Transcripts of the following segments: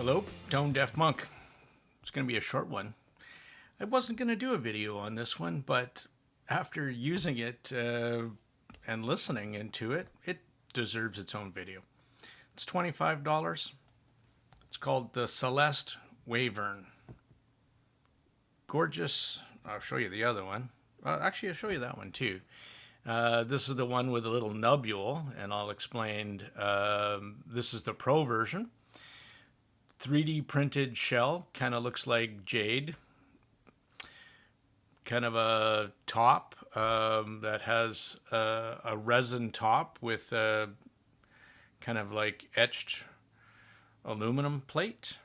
Hello, Tone Deaf Monk. It's going to be a short one. I wasn't going to do a video on this one, but after using it and listening into it, it deserves its own video. It's $25. It's called the Celest Wyvern. Gorgeous. I'll show you the other one. Actually, I'll show you that one too. This is the one with a little nubule, and I'll explain. This is the Pro version. 3D printed shell, kind of looks like jade. Kind of a top that has a resin top with kind of like etched aluminum plate,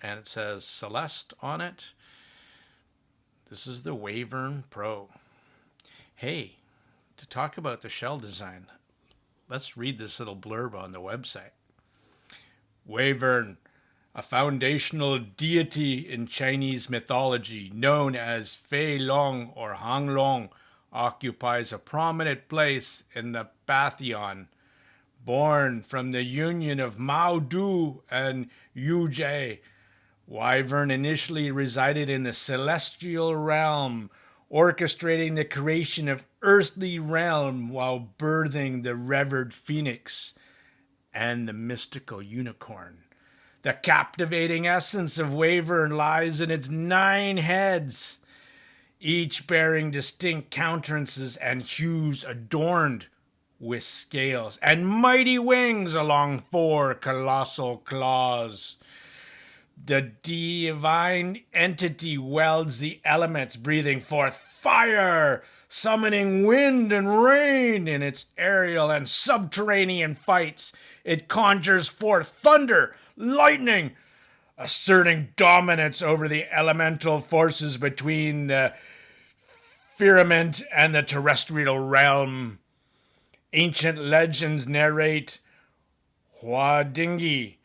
and it says Celest on it. This is the Wyvern Pro. Hey, to talk about the shell design, let's read this little blurb on the website. Wyvern, a foundational deity in Chinese mythology known as Fei Long or Hang Long, occupies a prominent place in the pantheon. Born from the union of Mao Du and Yu Jie, Wyvern initially resided in the celestial realm, orchestrating the creation of earthly realm while birthing the revered phoenix and the mystical unicorn. The captivating essence of Wyvern lies in its 9 heads, each bearing distinct countenances and hues adorned with scales and mighty wings along 4 colossal claws. The divine entity welds the elements, breathing forth fire, summoning wind and rain in its aerial and subterranean fights. It conjures forth thunder, lightning, asserting dominance over the elemental forces between the firmament and the terrestrial realm. Ancient legends narrate Huadingi,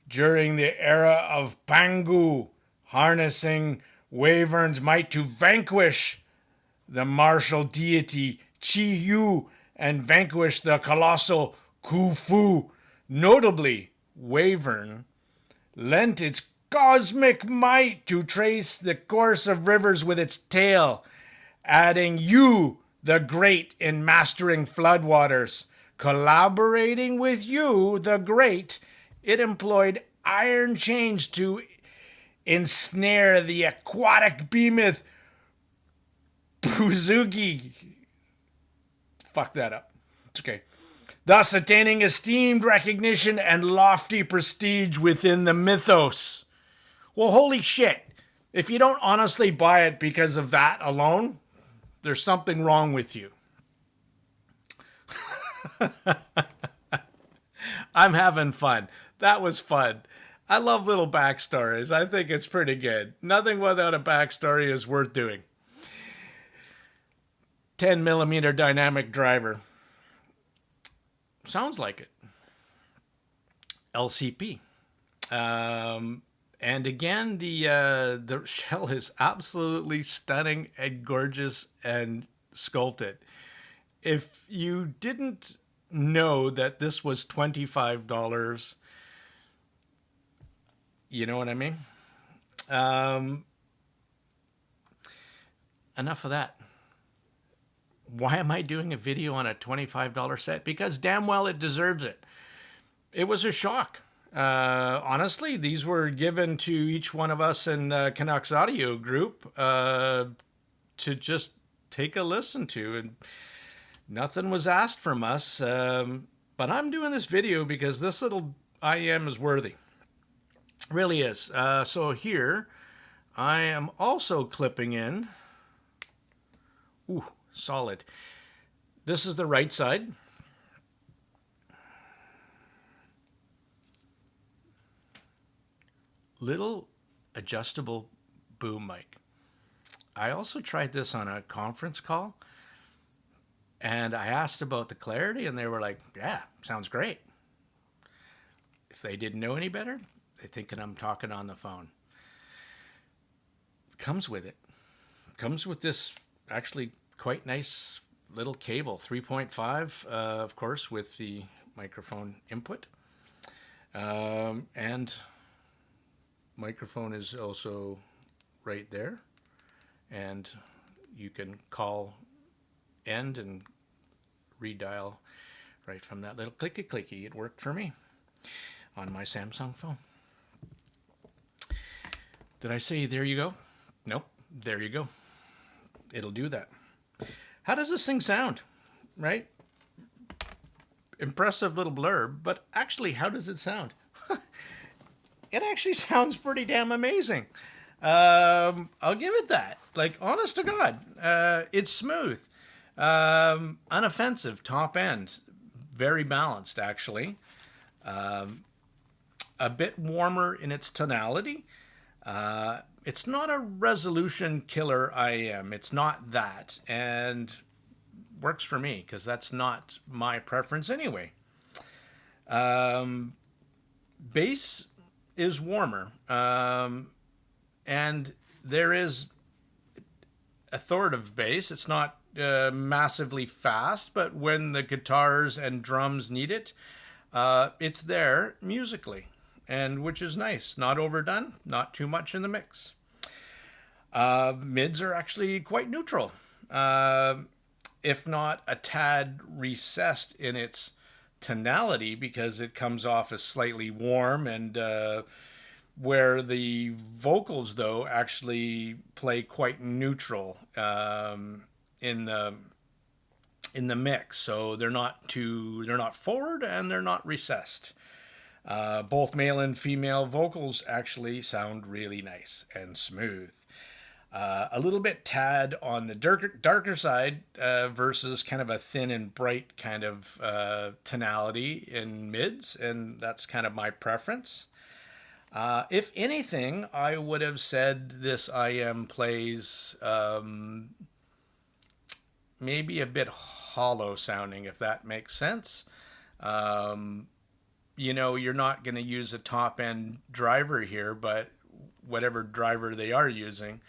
during the era of Pangu, harnessing Wyvern's might to vanquish the martial deity Qi Yu and vanquish the colossal Khufu. Notably, Wyvern lent its cosmic might to trace the course of rivers with its tail, adding Yu the Great in mastering floodwaters. Collaborating with Yu the Great, it employed iron chains to ensnare the aquatic behemoth Buzugi. Fuck that up. It's okay. Thus attaining esteemed recognition and lofty prestige within the mythos. Well, holy shit. If you don't honestly buy it because of that alone, there's something wrong with you. I'm having fun. That was fun. I love little backstories. I think it's pretty good. Nothing without a backstory is worth doing. 10mm dynamic driver. Sounds like it. LCP. And again, the shell is absolutely stunning and gorgeous and sculpted. If you didn't know that this was $25, you know what I mean? Enough of that. Why am I doing a video on a $25 set? Because damn well it deserves it. It was a shock. Honestly, these were given to each one of us in Canucks Audio Group to just take a listen to, and nothing was asked from us. But I'm doing this video because this little IM is worthy. Really is. So here, I am also clipping in. Ooh, solid. This is the right side. Little adjustable boom mic. I also tried this on a conference call, and I asked about the clarity, and they were like, yeah, sounds great. If they didn't know any better, they're thinking I'm talking on the phone. Comes with it. Comes with this actually quite nice little cable, 3.5, of course, with the microphone input. And microphone is also right there, and you can call end and redial right from that little clicky. It worked for me on my Samsung phone. Did I say there you go? Nope, there you go. It'll do that. How does this thing sound? Right? Impressive little blurb, but actually, how does it sound? It actually sounds pretty damn amazing. I'll give it that. Like, honest to God, it's smooth, unoffensive, top end, very balanced, actually. A bit warmer in its tonality. It's not a resolution killer IM. It's not that, and works for me because that's not my preference anyway. Bass is warmer, and there is authoritative bass. It's not massively fast, but when the guitars and drums need it, it's there musically, and which is nice. Not overdone, not too much in the mix. Mids are actually quite neutral, if not a tad recessed in its tonality, because it comes off as slightly warm, and where the vocals though actually play quite neutral in the mix, so they're not forward and they're not recessed. Both male and female vocals actually sound really nice and smooth. A little bit tad on the darker side versus kind of a thin and bright kind of tonality in mids, and that's kind of my preference. If anything, I would have said this IM plays maybe a bit hollow sounding, if that makes sense. You know, you're not going to use a top end driver here, but whatever driver they are using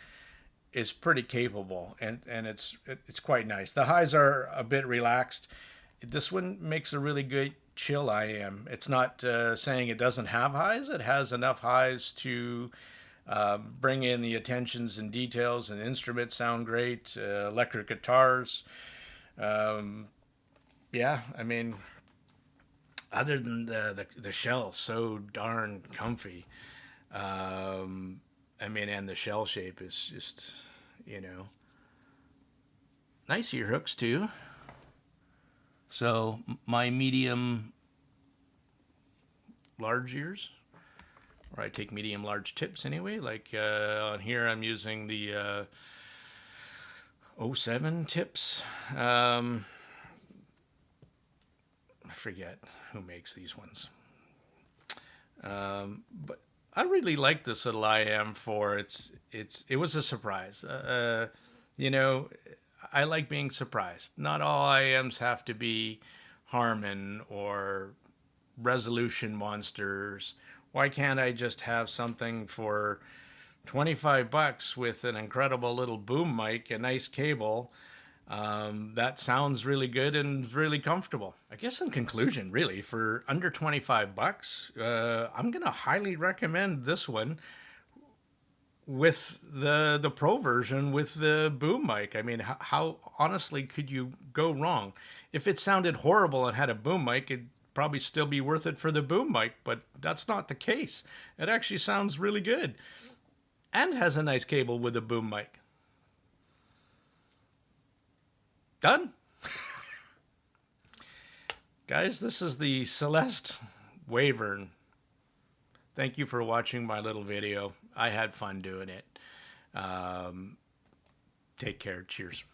is pretty capable, and it's quite nice. The highs are a bit relaxed. This one makes a really good chill IM. It's not saying it doesn't have highs. It has enough highs to bring in the attentions and details, and instruments sound great. Electric guitars. Yeah, I mean, other than the shell, so darn comfy. I mean, and the shell shape is just, you know, nice ear hooks too. So my medium large ears, or I take medium large tips anyway. Like on here, I'm using the 07 tips. I forget who makes these ones. But I really like this little IM for it was a surprise. You know, I like being surprised. Not all IMs have to be Harman or resolution monsters. Why can't I just have something for $25 with an incredible little boom mic, a nice cable, that sounds really good and is really comfortable? I guess in conclusion, really, for under $25, I'm going to highly recommend this one with the Pro version with the boom mic. I mean, how honestly could you go wrong? If it sounded horrible and had a boom mic, it'd probably still be worth it for the boom mic, but that's not the case. It actually sounds really good and has a nice cable with a boom mic. Done. Guys, this is the Celest Wyvern. Thank you for watching my little video. I had fun doing it. Take care. Cheers.